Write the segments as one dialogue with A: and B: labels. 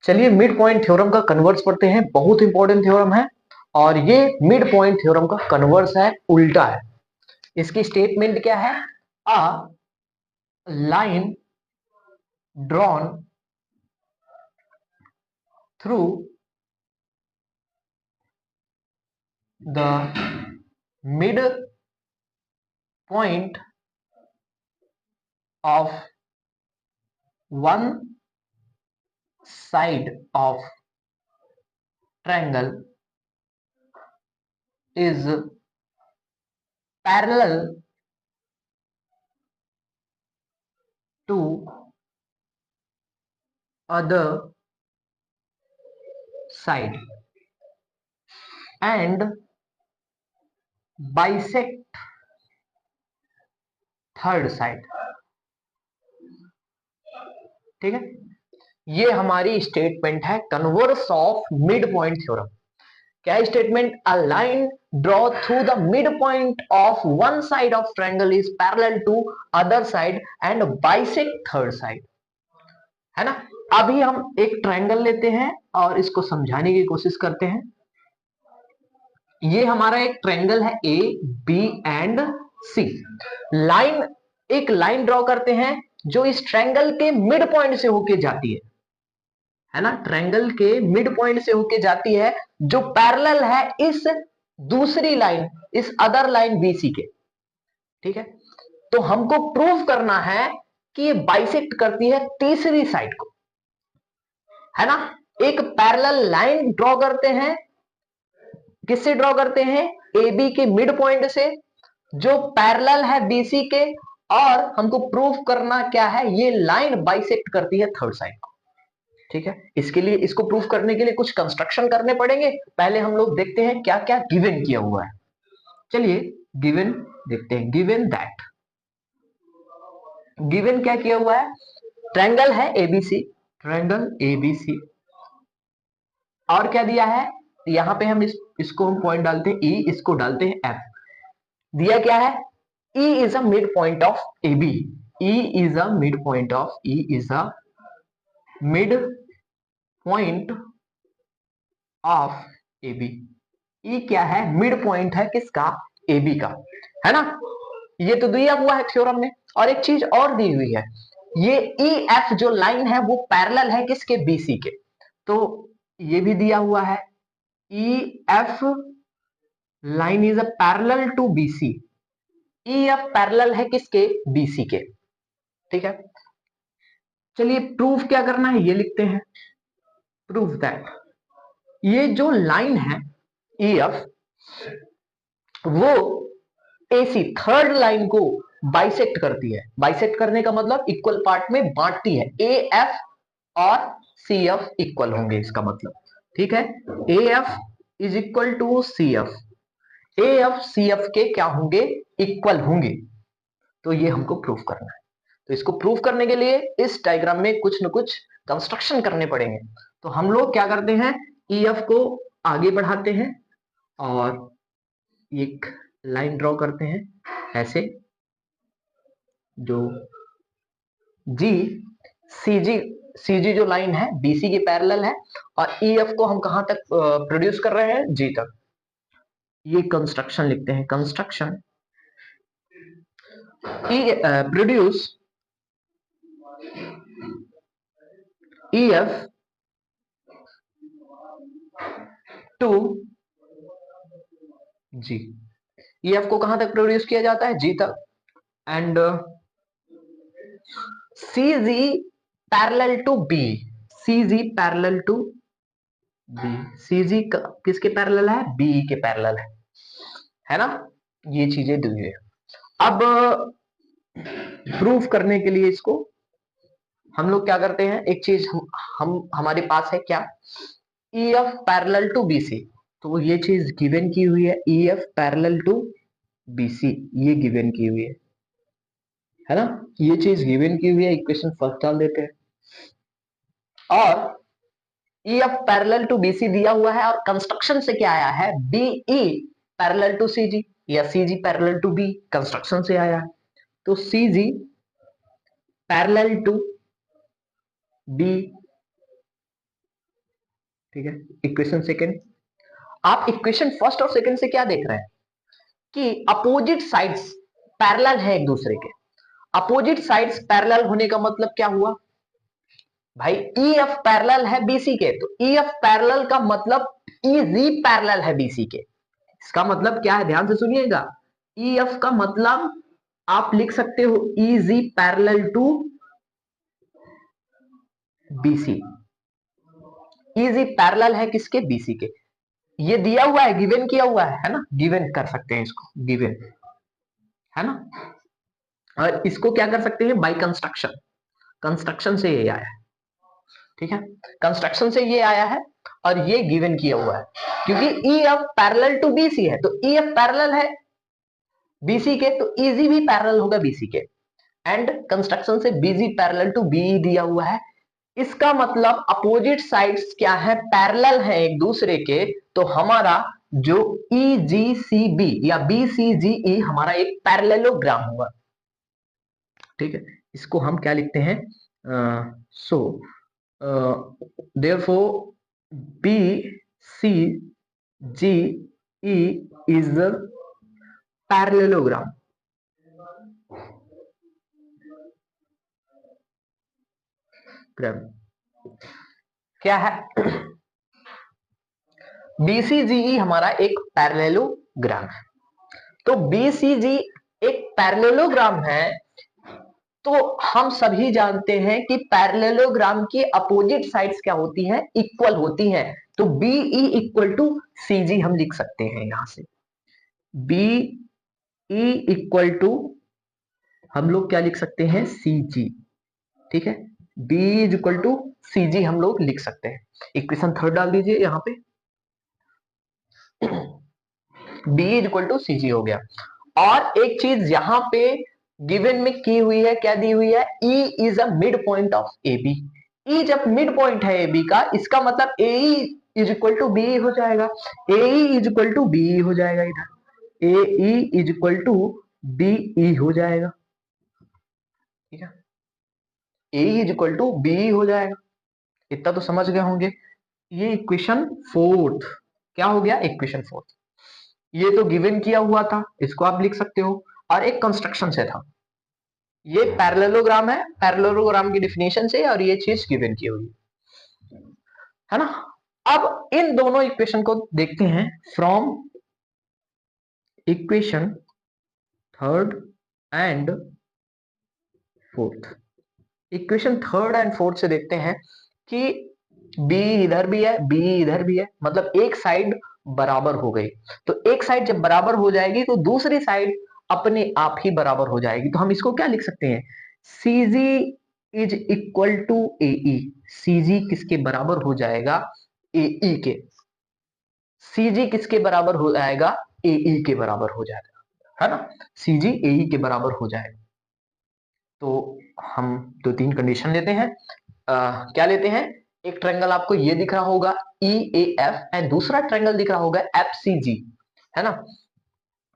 A: चलिए mid point theorem का converse पढ़ते हैं, बहुत इंपॉर्टेंट थ्योरम है। और ये मिड पॉइंट थ्योरम का कन्वर्स है, उल्टा है। इसकी स्टेटमेंट क्या है? A line drawn through the mid point of one side of triangle is parallel to other side and bisect third side। ठीक है, ये हमारी स्टेटमेंट है converse of mid point theorem. क्या statement? A line draw through the mid point of one side of triangle is parallel to other side and bisect third side, है ना। अभी हम एक ट्रायंगल लेते हैं और इसको समझाने की कोशिश करते हैं। ये हमारा एक ट्रायंगल है ए बी एंड सी। एक लाइन ड्रॉ करते हैं जो इस ट्रायंगल के मिड पॉइंट से होके जाती है ना। ट्रायंगल के मिड पॉइंट से होके जाती है, जो पैरेलल है इस दूसरी लाइन, इस अदर लाइन बीसी के। ठीक है, तो हमको प्रूव करना है कि ये बाइसेक्ट करती है तीसरी साइड को, है ना। एक पैरेलल लाइन ड्रॉ करते हैं, किससे ड्रॉ करते हैं? ए बी के मिड पॉइंट से, जो पैरेलल है बीसी के। और हमको प्रूफ करना क्या है? ये लाइन बाइसेक्ट करती है थर्ड साइड को। ठीक है, इसके लिए, इसको प्रूफ करने के लिए कुछ कंस्ट्रक्शन करने पड़ेंगे। पहले हम लोग देखते हैं क्या क्या गिवन किया हुआ है। चलिए गिवन देखते हैं। गिवन दैट, गिवन क्या किया हुआ है? ट्रायंगल है एबीसी, ट्रायंगल एबीसी। और क्या दिया है? यहां पे हम इसको हम पॉइंट डालते हैं ई, इसको डालते हैं एफ। दिया क्या है? E is a midpoint of AB. E is a midpoint of, E is a midpoint of AB. E क्या है? मिड पॉइंट है किसका? AB का, है ना। ये तो दिया हुआ है थ्योरम में। और एक चीज और दी हुई है, ये EF जो लाइन है वो पैरेलल है किसके? BC के। तो ये भी दिया हुआ है, EF line is a parallel to BC। EF parallel है किसके? BC के। ठीक है, चलिए प्रूफ क्या करना है ये लिखते हैं। प्रूफ दैट ये जो लाइन है EF, वो AC थर्ड लाइन को बाइसेक्ट करती है। बाइसेक्ट करने का मतलब इक्वल पार्ट में बांटती है। AF और CF इक्वल होंगे, इसका मतलब। ठीक है, AF is equal to CF, AF CF के क्या होंगे? इक्वल होंगे। तो ये हमको प्रूफ करना है। तो इसको प्रूफ करने के लिए इस डायग्राम में कुछ न कुछ कंस्ट्रक्शन करने पड़ेंगे। तो हम लोग क्या करते हैं? EF को आगे बढ़ाते हैं और एक लाइन ड्रॉ करते हैं ऐसे, जो G CG जो लाइन है BC के पैरेलल है, और EF को हम कहां तक प्रोड्यूस कर रहे हैं? G तक। ये कंस्ट्रक्शन लिखते हैं। Construction produce EF to G। EF को कहां तक प्रोड्यूस किया जाता है? G तक। And CG parallel to B, CG parallel to B। CG किसके पैरेलल है? B के पैरेलल है ना। ये चीजें दी है। अब प्रूफ करने के लिए इसको हम लोग क्या करते हैं? एक चीज हम हमारे पास है क्या? EF parallel to BC। तो ये चीज गिवन की हुई है, EF पैरेलल टू BC, ये गिवन की हुई है ना। ये चीज गिवन की हुई है, इक्वेशन फर्स्ट डाल देते हैं। और EF पैरेलल टू BC दिया हुआ है, और कंस्ट्रक्शन से क्या आया है? BE पैरेलल टू CG या CG parallel to B, construction से आया है। तो CG पैरेलल टू B ठीक है। इक्वेशन सेकंड, आप इक्वेशन फर्स्ट और सेकंड से क्या देख रहे हैं कि अपोजिट साइड्स पैरेलल है एक दूसरे के। अपोजिट साइड्स पैरेलल होने का मतलब क्या हुआ भाई, ई एफ पैरेलल है बीसी के, तो ई एफ पैरेलल का मतलब ई जी पैरेलल है बीसी के। इसका मतलब क्या है, ध्यान से सुनिएगा, ई एफ का मतलब आप लिख सकते हो E G parallel to BC. E G parallel है किसके, बीसी के। ये दिया हुआ है, गिवन किया हुआ है ना, गिवन कर सकते हैं इसको, गिवन है ना। और इसको क्या कर सकते हैं, बाय कंस्ट्रक्शन, कंस्ट्रक्शन से ये आया है, ठीक है, कंस्ट्रक्शन से ये आया है और ये गिवन किया हुआ है, क्योंकि E F parallel to BC है, तो ई एफ पैरेलल है बीसी के, तो ईजी भी पैरेलल होगा बीसी के। एंड कंस्ट्रक्शन से बीजी पैरेलल टू बी दिया हुआ है, इसका मतलब अपोजिट साइड्स क्या है, पैरेलल है एक दूसरे के, तो हमारा जो ई जी सी बी या बी सी जी ई हमारा एक पैरेललोग्राम होगा, ठीक है। इसको हम क्या लिखते हैं, सो therefore B C G E is the parallelogram. क्या है, BCGE हमारा एक पैरेललोग्राम है। तो BCG एक पैरेललोग्राम है, तो हम सभी जानते हैं कि पैरेललोग्राम की अपोजिट साइड्स क्या होती हैं, इक्वल होती हैं। तो BE इक्वल टू CG हम लिख सकते हैं यहां से, BE इक्वल टू हम लोग क्या लिख सकते हैं, CG, ठीक है। BE is equal to CG हम लोग लिख सकते हैं। इक्वेशन थर्ड डाल दीजिए यहाँ पे, BE is equal to CG हो गया। और एक चीज यहाँ पे गिवन में की हुई है, क्या दी हुई है, E is a mid point of AB। E जब मिड पॉइंट है AB का, इसका मतलब AE is equal to BE हो जाएगा, AE is equal to BE हो जाएगा, इधर AE is equal to BE हो जाएगा, ठीक है। AE is equal to BE हो जाएगा, इतना तो समझ गए होंगे। ये इक्वेशन फोर्थ क्या हो गया, इक्वेशन फोर्थ। ये तो गिवन किया हुआ था, इसको आप लिख सकते हो, और एक कंस्ट्रक्शन से था। ये पैरेललोग्राम है, पैरेललोग्राम की डेफिनेशन से, और ये चीज गिवन की हुई है ना। अब इन दोनों इक्वेशन को देखते हैं from equation third and fourth. Equation third and fourth से देखते हैं कि बी इधर भी है, बी इधर भी है, मतलब एक साइड बराबर हो गई। तो एक साइड जब बराबर हो जाएगी तो दूसरी साइड अपने आप ही बराबर हो जाएगी। तो हम इसको क्या लिख सकते हैं, CG is equal to AE। CG किसके बराबर हो जाएगा, AE के। CG किसके बराबर हो जाएगा, AE के बराबर हो जाएगा, है ना। CG AE के बराबर हो जाएगा। तो हम दो तीन कंडीशन लेते हैं, क्या लेते हैं, एक ट्रायंगल आपको ये दिख रहा होगा EAF, एंड दूसरा ट्रायंगल दिख रहा होगा FCG, है ना।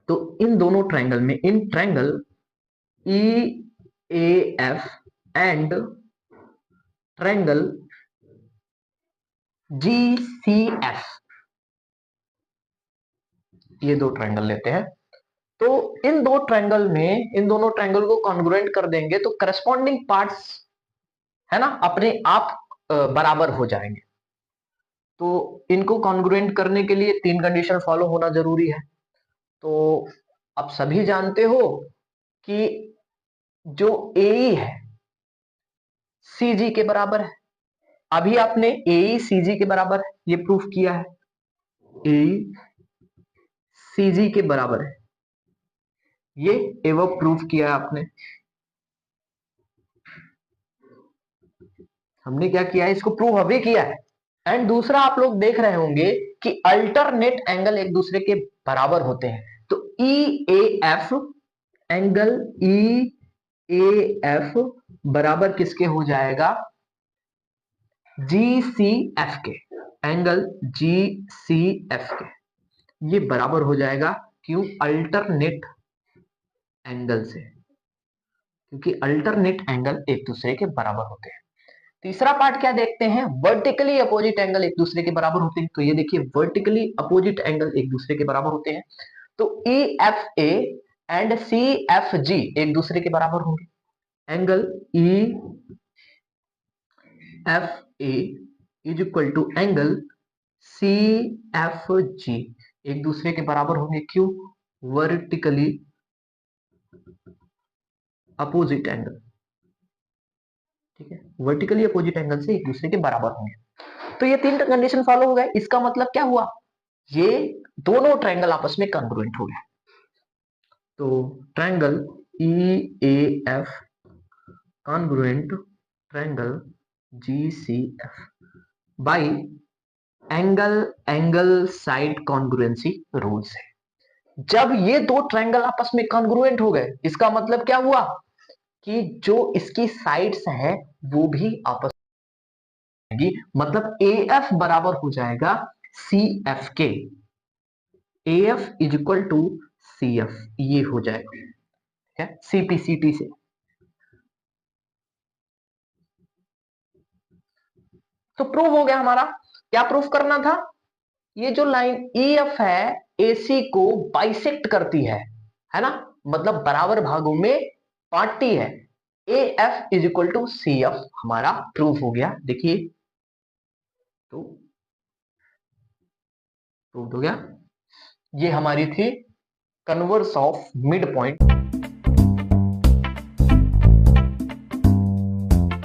A: तो इन दोनों ट्रायंगल में, in triangle EAF and triangle GCF, ये दो ट्रायंगल लेते हैं। तो इन दो ट्रायंगल में, इन दोनों ट्रायंगल को कॉन्ग्रुएंट कर देंगे तो करस्पॉन्डिंग पार्ट्स है ना अपने आप बराबर हो जाएंगे। तो इनको कॉन्ग्रुएंट करने के लिए तीन कंडीशन फॉलो होना जरूरी है। तो आप सभी जानते हो कि जो AE है CG के बराबर है। अभी आपने AE CG के बराबर है, ये प्रूफ किया है, AE CG के बराबर है, ये एवं प्रूफ किया है आपने। हमने क्या किया है, इसको प्रूव अभी किया है। एंड दूसरा आप लोग देख रहे होंगे कि अल्टरनेट एंगल एक दूसरे के बराबर होते हैं। तो EAF एंगल EAF बराबर किसके हो जाएगा, GCF के, एंगल GCF के, ये बराबर हो जाएगा। क्यों, अल्टरनेट एंगल से, क्योंकि अल्टरनेट एंगल एक दूसरे के बराबर होते हैं। तीसरा पार्ट क्या देखते हैं, वर्टिकली अपोजिट एंगल एक दूसरे के बराबर होते हैं। तो ये देखिए वर्टिकली अपोजिट एंगल एक दूसरे के बराबर होते हैं, तो EFA एंड CFG एक दूसरे के बराबर होंगे। Angle EFA is equal to angle CFG एक दूसरे के बराबर होंगे। क्यों? वर्टिकली अपोजिट एंगल, ठीक है, वर्टिकली अपोजिट एंगल से एक दूसरे के बराबर होंगे। तो ये तीन कंडीशन फॉलो हो गए। इसका मतलब क्या हुआ, ये दोनों ट्रायंगल आपस में कॉन्ग्रुएंट हो गए। तो triangle EAF congruent triangle GCF bye angle side congruency rule से। जब ये दो ट्रायंगल आपस में कॉन्ग्रुएंट हो गए, इसका मतलब क्या हुआ कि जो इसकी साइड्स हैं वो भी आपस में, मतलब AF बराबर हो जाएगा CF के। AF is equal to CF, ये हो जाएगा, ठीक है, CPCT से। तो प्रूव हो गया हमारा। क्या प्रूफ करना था, ये जो लाइन EF है AC को बाइसेक्ट करती है ना, मतलब बराबर भागों में बांटती है। AF is equal to CF हमारा प्रूफ हो गया। देखिए तो प्रूफ हो गया। ये हमारी थी कन्वर्स ऑफ मिड पॉइंट।